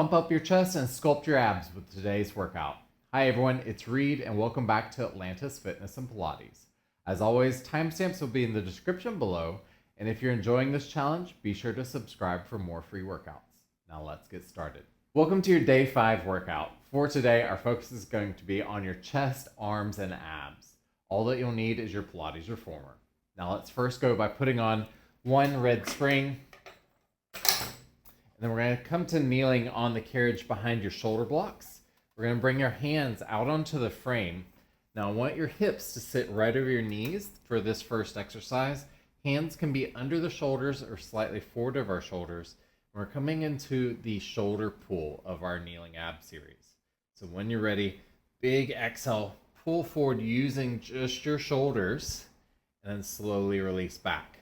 Pump up your chest and sculpt your abs with today's workout. Hi everyone, it's Reed and welcome back to Atlantis Fitness and Pilates. As always, timestamps will be in the description below, and if you're enjoying this challenge, be sure to subscribe for more free workouts. Now let's get started. Welcome to your day 5 workout. For today, our focus is going to be on your chest, arms, and abs. All that you'll need is your Pilates Reformer. Now let's first go by putting on one red spring. Then we're going to come to kneeling on the carriage behind your shoulder blocks. We're going to bring your hands out onto the frame. Now I want your hips to sit right over your knees for this first exercise. Hands can be under the shoulders or slightly forward of our shoulders. We're coming into the shoulder pull of our kneeling ab series. So when you're ready, big exhale, pull forward using just your shoulders, and then slowly release back.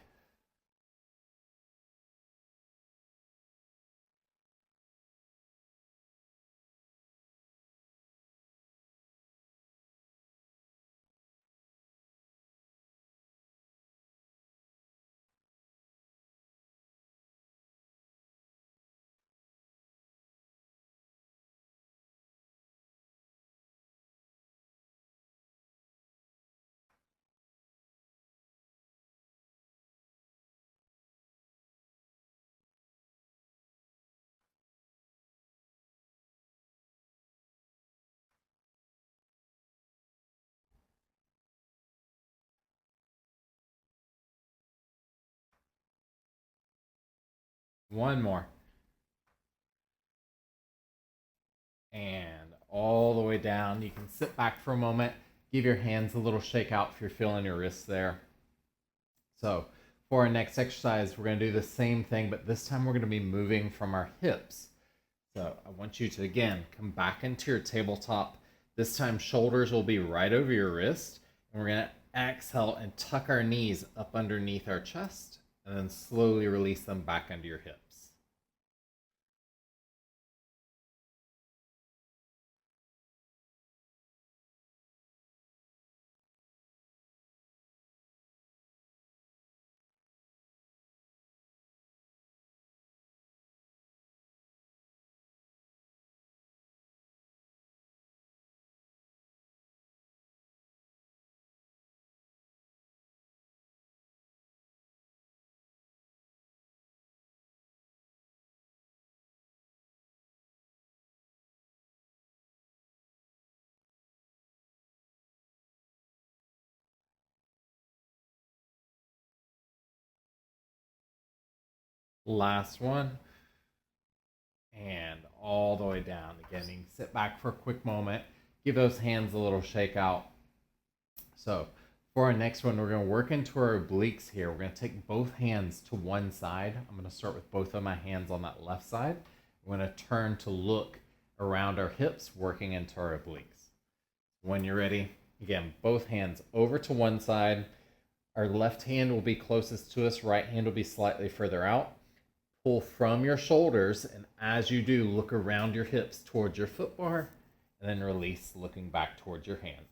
One more. And all the way down. You can sit back for a moment. Give your hands a little shake out if you're feeling your wrists there. So for our next exercise, we're going to do the same thing, but this time we're going to be moving from our hips. So I want you to, again, come back into your tabletop. This time shoulders will be right over your wrist. And we're going to exhale and tuck our knees up underneath our chest and then slowly release them back under your hips. Last one. And all the way down. Again, you can sit back for a quick moment. Give those hands a little shake out. So for our next one, we're going to work into our obliques here. We're going to take both hands to one side. I'm going to start with both of my hands on that left side. We're going to turn to look around our hips, working into our obliques. When you're ready, again, both hands over to one side. Our left hand will be closest to us. Right hand will be slightly further out. Pull from your shoulders, and as you do, look around your hips towards your foot bar, and then release, looking back towards your hands.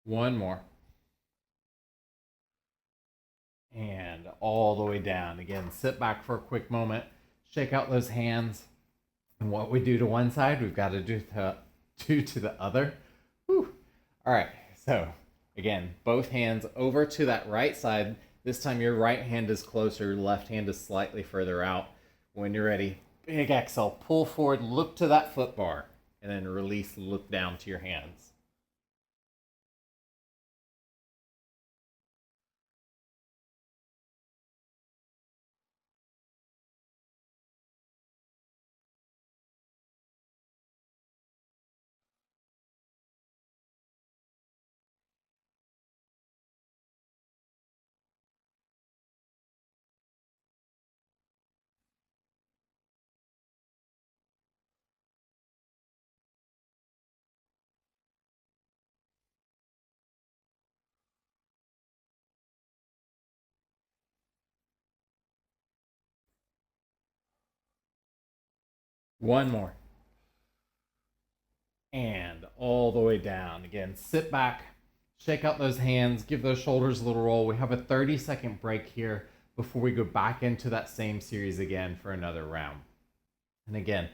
One more. And all the way down. Again, sit back for a quick moment, shake out those hands. And what we do to one side, we've got to do to the other. Whew. All right, so again, both hands over to that right side. This time your right hand is closer, your left hand is slightly further out. When you're ready, big exhale, pull forward, look to that foot bar, and then release, look down to your hands. One more. And all the way down. Again, sit back, shake out those hands, give those shoulders a little roll. We have a 30-second break here before we go back into that same series again for another round. And again,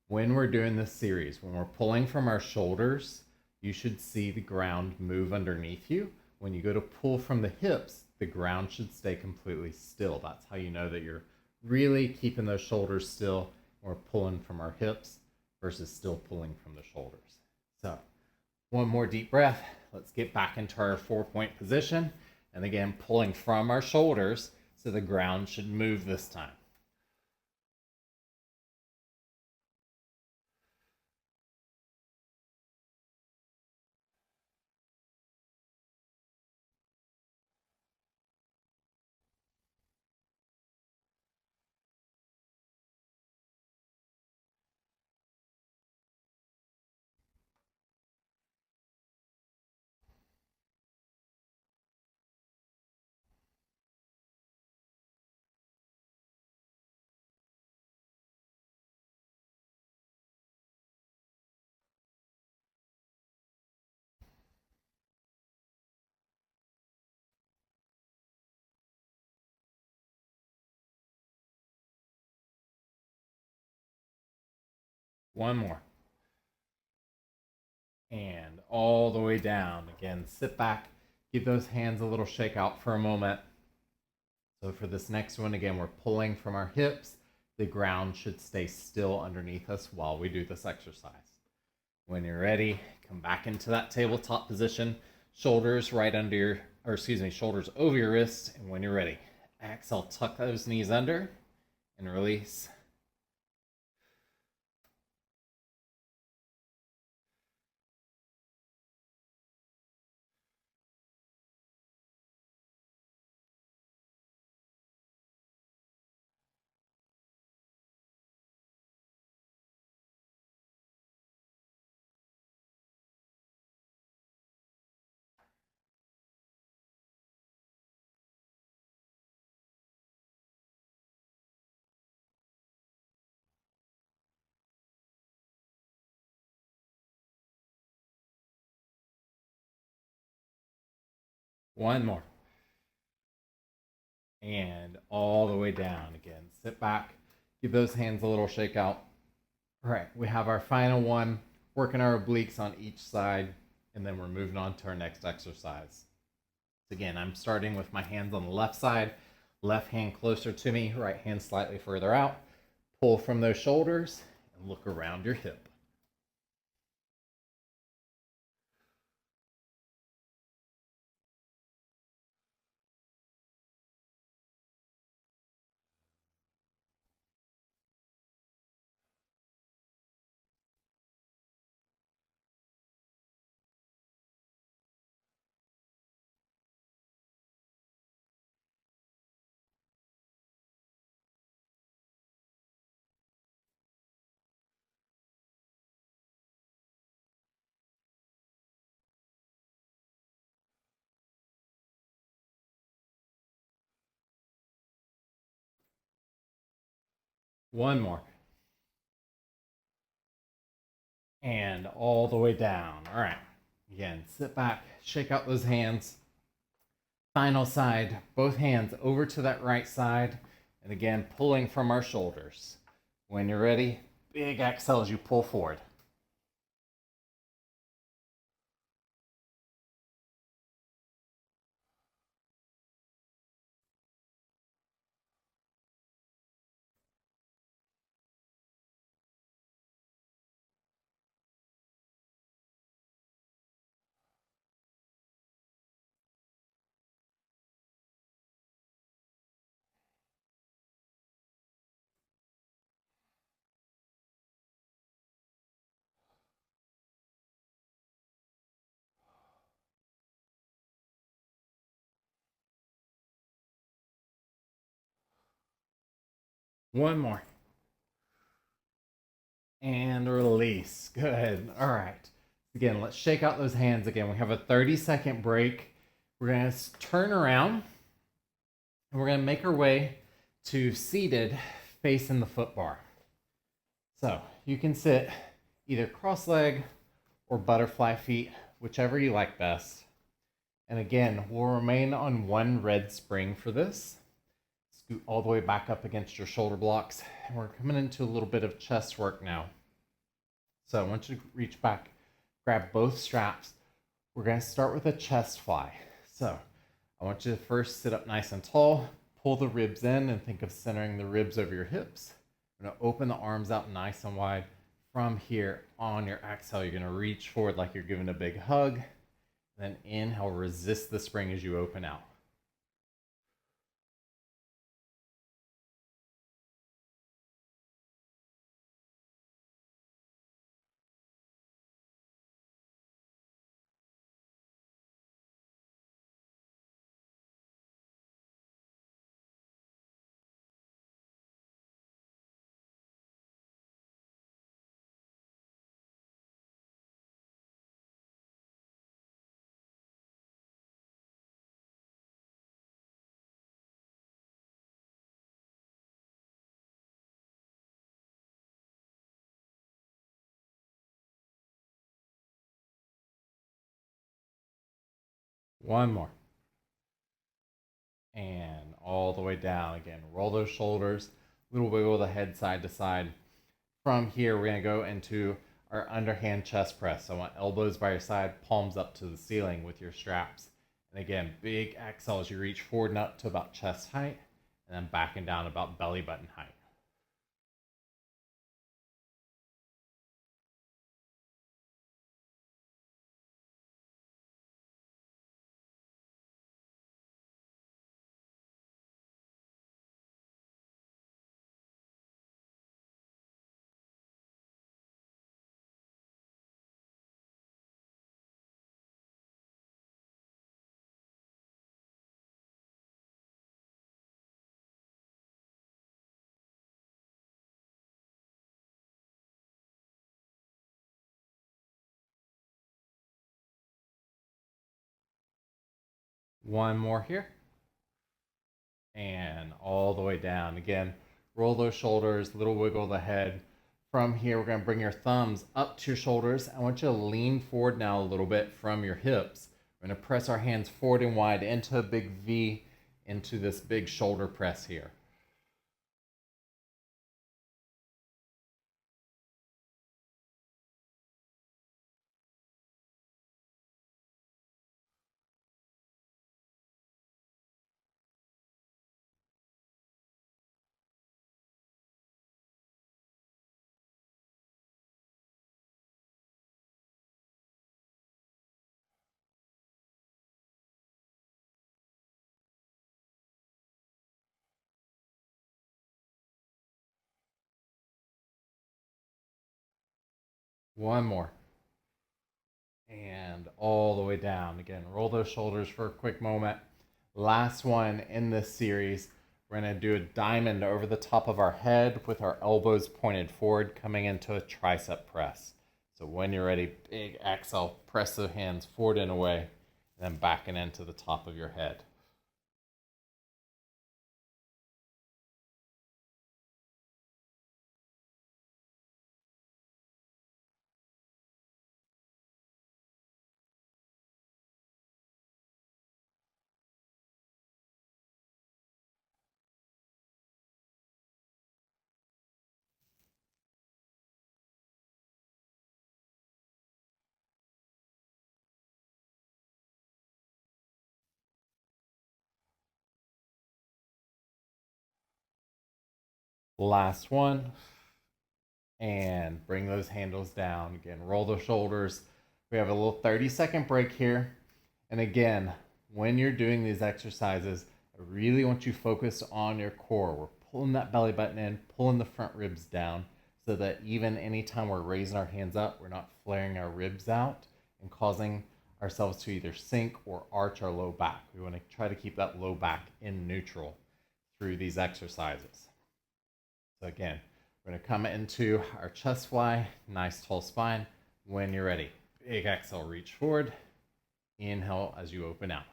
when we're doing this series, when we're pulling from our shoulders, you should see the ground move underneath you. When you go to pull from the hips, the ground should stay completely still. That's how you know that you're really keeping those shoulders still. We're pulling from our hips versus still pulling from the shoulders. So one more deep breath. Let's get back into our 4-point position. And again, pulling from our shoulders so the ground should move this time. One more. And all the way down. Again, sit back, give those hands a little shake out for a moment. So for this next one, again, we're pulling from our hips. The ground should stay still underneath us while we do this exercise. When you're ready, come back into that tabletop position. Shoulders right under your, or excuse me, shoulders over your wrists. And when you're ready, exhale, tuck those knees under and release. One more. And all the way down again. Sit back, give those hands a little shake out. All right, we have our final one, working our obliques on each side, and then we're moving on to our next exercise. So again, I'm starting with my hands on the left side, left hand closer to me, right hand slightly further out. Pull from those shoulders and look around your hip. One more. And all the way down. All right. Again, sit back, shake out those hands. Final side, both hands over to that right side. And again, pulling from our shoulders. When you're ready, big exhale as you pull forward. One more. And release. Good. All right. Again, let's shake out those hands again. We have a 30-second break. We're going to turn around and we're going to make our way to seated facing the foot bar. So you can sit either cross leg or butterfly feet, whichever you like best. And again, we'll remain on one red spring for this. Scoot all the way back up against your shoulder blocks. And we're coming into a little bit of chest work now. So I want you to reach back, grab both straps. We're going to start with a chest fly. So I want you to first sit up nice and tall, pull the ribs in, and think of centering the ribs over your hips. We're going to open the arms out nice and wide. From here, on your exhale, you're going to reach forward like you're giving a big hug. Then inhale, resist the spring as you open out. One more. And all the way down again. Roll those shoulders, little wiggle the head side to side. From here, we're going to go into our underhand chest press. So I want elbows by your side, palms up to the ceiling with your straps. And again, big exhale as you reach forward and up to about chest height, and then backing down about belly button height. One more here. And all the way down. Again, roll those shoulders, little wiggle the head. From here, we're going to bring your thumbs up to your shoulders. I want you to lean forward now a little bit from your hips. We're going to press our hands forward and wide into a big V, into this big shoulder press here. One more. And all the way down. Again, roll those shoulders for a quick moment. Last one in this series. We're going to do a diamond over the top of our head with our elbows pointed forward, coming into a tricep press. So when you're ready, big exhale, press the hands forward and away, and then backing into the top of your head. Last one. And bring those handles down. Again, roll the shoulders. We have a little 30-second break here. And again, when you're doing these exercises, I really want you to focus on your core. We're pulling that belly button in, pulling the front ribs down, so that even anytime we're raising our hands up, we're not flaring our ribs out and causing ourselves to either sink or arch our low back. We want to try to keep that low back in neutral through these exercises. So again, we're going to come into our chest fly, nice tall spine. When you're ready, big exhale, reach forward. Inhale as you open out.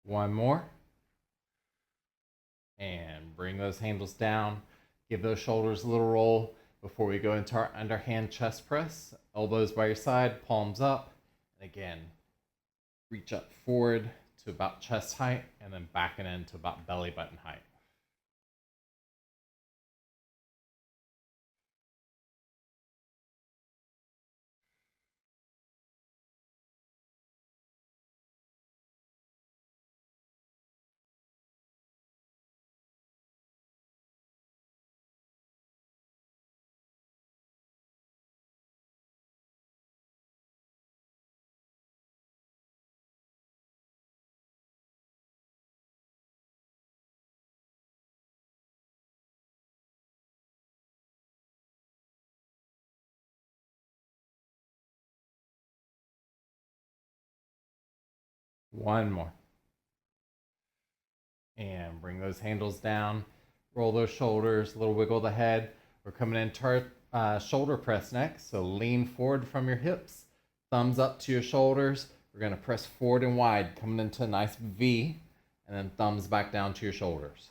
One more. And bring those handles down. Give those shoulders a little roll before we go into our underhand chest press. Elbows by your side, palms up. And again, reach up forward to about chest height and then backing in to about belly button height. One more. And bring those handles down. Roll those shoulders, a little wiggle the head. We're coming into our shoulder press next. So lean forward from your hips, thumbs up to your shoulders. We're going to press forward and wide, coming into a nice V, and then thumbs back down to your shoulders.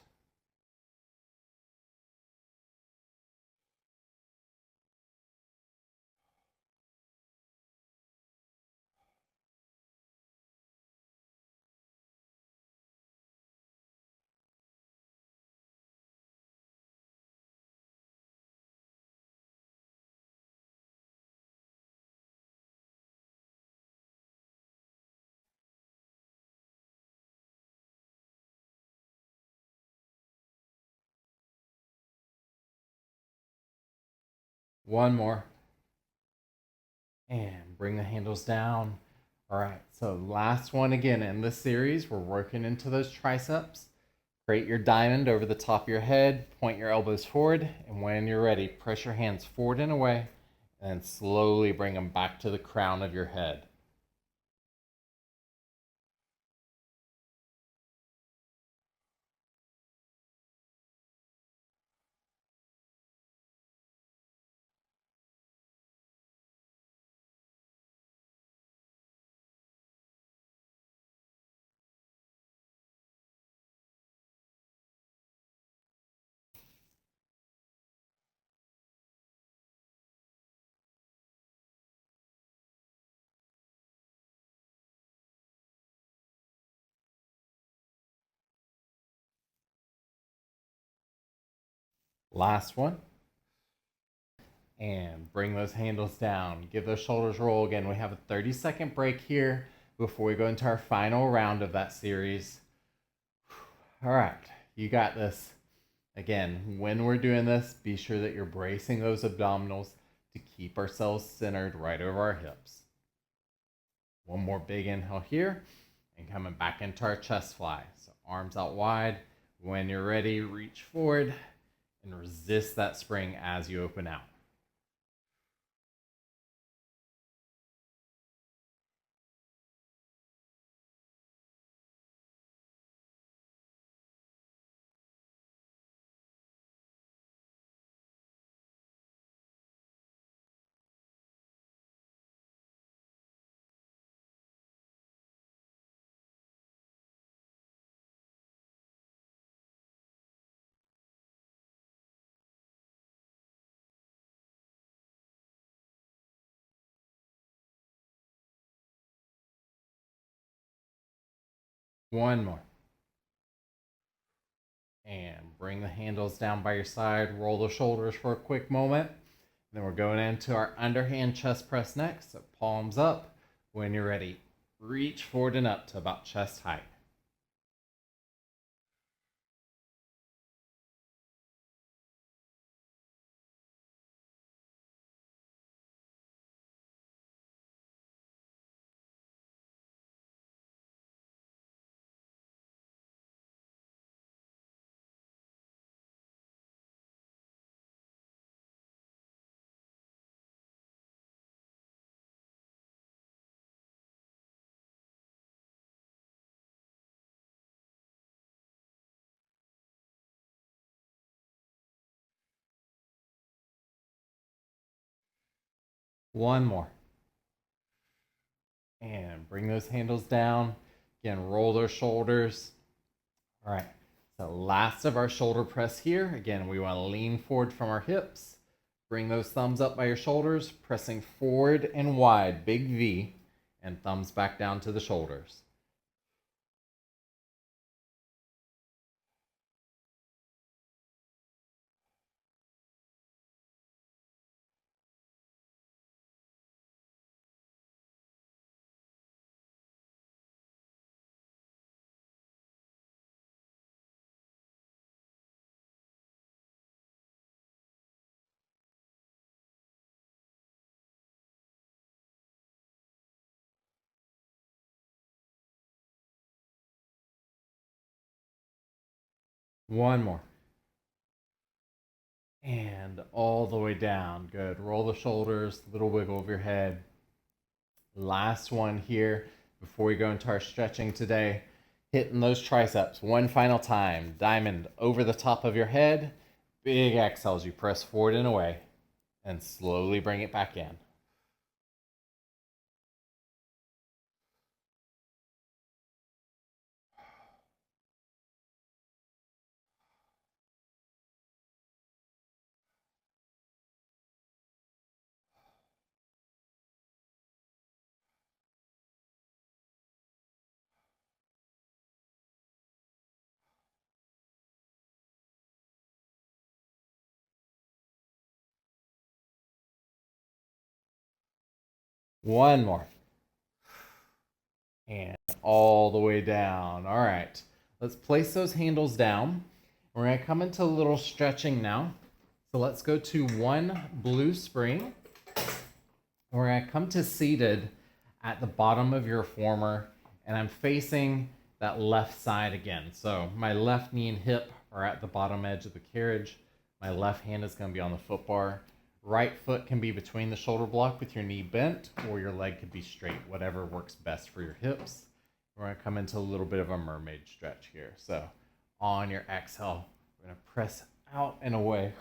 One more. And bring the handles down. All right, so last one again in this series, we're working into those triceps. Create your diamond over the top of your head, point your elbows forward, and when you're ready, press your hands forward and away, and slowly bring them back to the crown of your head. Last one. And bring those handles down. Give those shoulders roll again. We have a 30-second break here before we go into our final round of that series. All right, you got this. Again, when we're doing this, be sure that you're bracing those abdominals to keep ourselves centered right over our hips. One more big inhale here and coming back into our chest fly. So arms out wide. When you're ready, reach forward and resist that spring as you open out. One more. And bring the handles down by your side. Roll the shoulders for a quick moment. Then we're going into our underhand chest press next. So palms up. When you're ready, reach forward and up to about chest height. One more. And bring those handles down. Again, roll those shoulders. All right, so last of our shoulder press here. Again, we want to lean forward from our hips. Bring those thumbs up by your shoulders, pressing forward and wide, big V, and thumbs back down to the shoulders. One more. And all the way down. Good. Roll the shoulders, little wiggle of your head. Last one here before we go into our stretching today. Hitting those triceps one final time. Diamond over the top of your head. Big exhales. You press forward and away. And slowly bring it back in. One more. And all the way down. All right. Let's place those handles down. We're going to come into a little stretching now. So let's go to one blue spring. We're going to come to seated at the bottom of your reformer, and I'm facing that left side again. So my left knee and hip are at the bottom edge of the carriage. My left hand is going to be on the foot bar. Right foot can be between the shoulder block with your knee bent, or your leg could be straight, whatever works best for your hips. We're going to come into a little bit of a mermaid stretch here. So on your exhale, we're going to press out and away.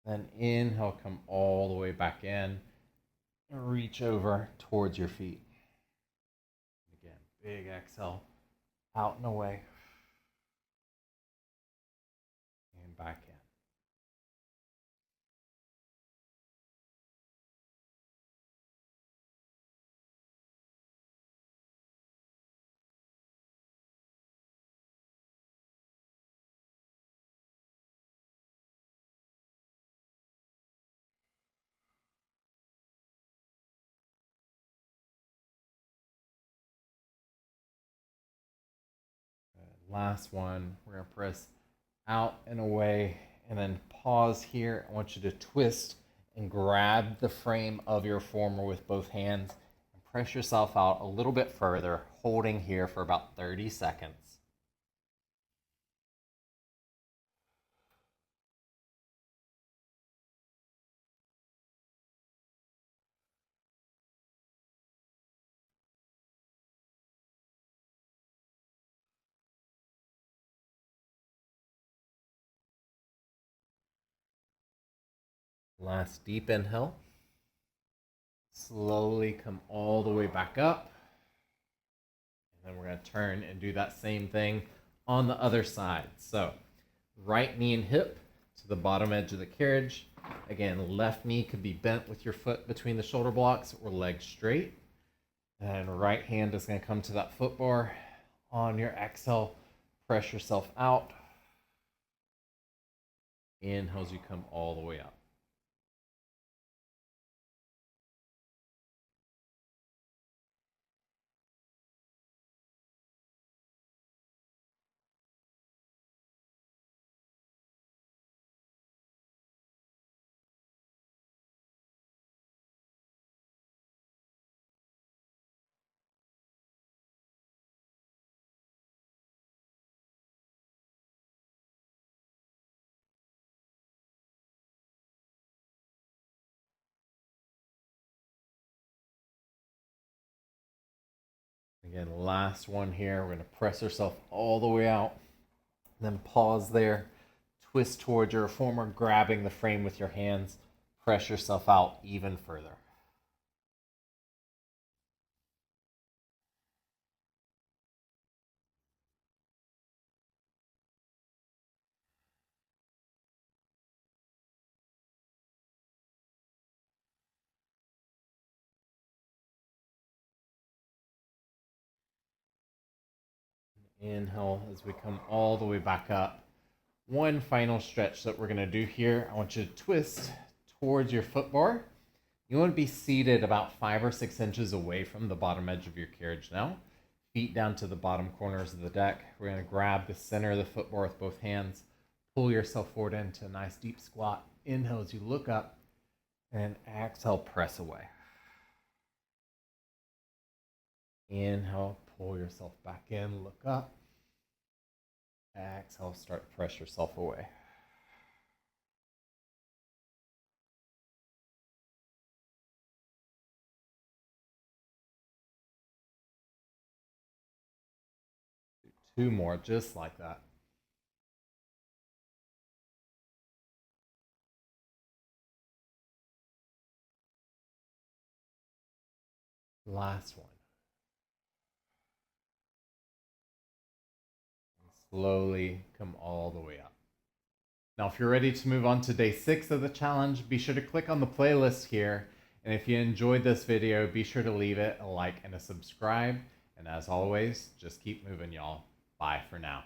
Then inhale, come all the way back in. Reach over towards your feet. Again, big exhale, out and away. And back in. Last one, we're going to press out and away and then pause here. I want you to twist and grab the frame of your reformer with both hands and press yourself out a little bit further, holding here for about 30 seconds. Last deep inhale. Slowly come all the way back up. And then we're going to turn and do that same thing on the other side. So right knee and hip to the bottom edge of the carriage. Again, left knee could be bent with your foot between the shoulder blocks or leg straight. And right hand is going to come to that foot bar. On your exhale, press yourself out. Inhale as you come all the way up. Again, last one here. We're going to press yourself all the way out. Then pause there. Twist towards your reformer, grabbing the frame with your hands. Press yourself out even further. Inhale as we come all the way back up. One final stretch that we're going to do here. I want you to twist towards your foot bar. You want to be seated about 5 or 6 inches away from the bottom edge of your carriage now. Feet down to the bottom corners of the deck. We're going to grab the center of the foot bar with both hands. Pull yourself forward into a nice deep squat. Inhale as you look up. And exhale, press away. Inhale, pull yourself back in, look up. Exhale, start to press yourself away. Do 2 more, just like that. Last one. And slowly come all the way up. Now, if you're ready to move on to day 6 of the challenge, be sure to click on the playlist here. And if you enjoyed this video, be sure to leave it a like and a subscribe. And as always, just keep moving, y'all. Bye for now.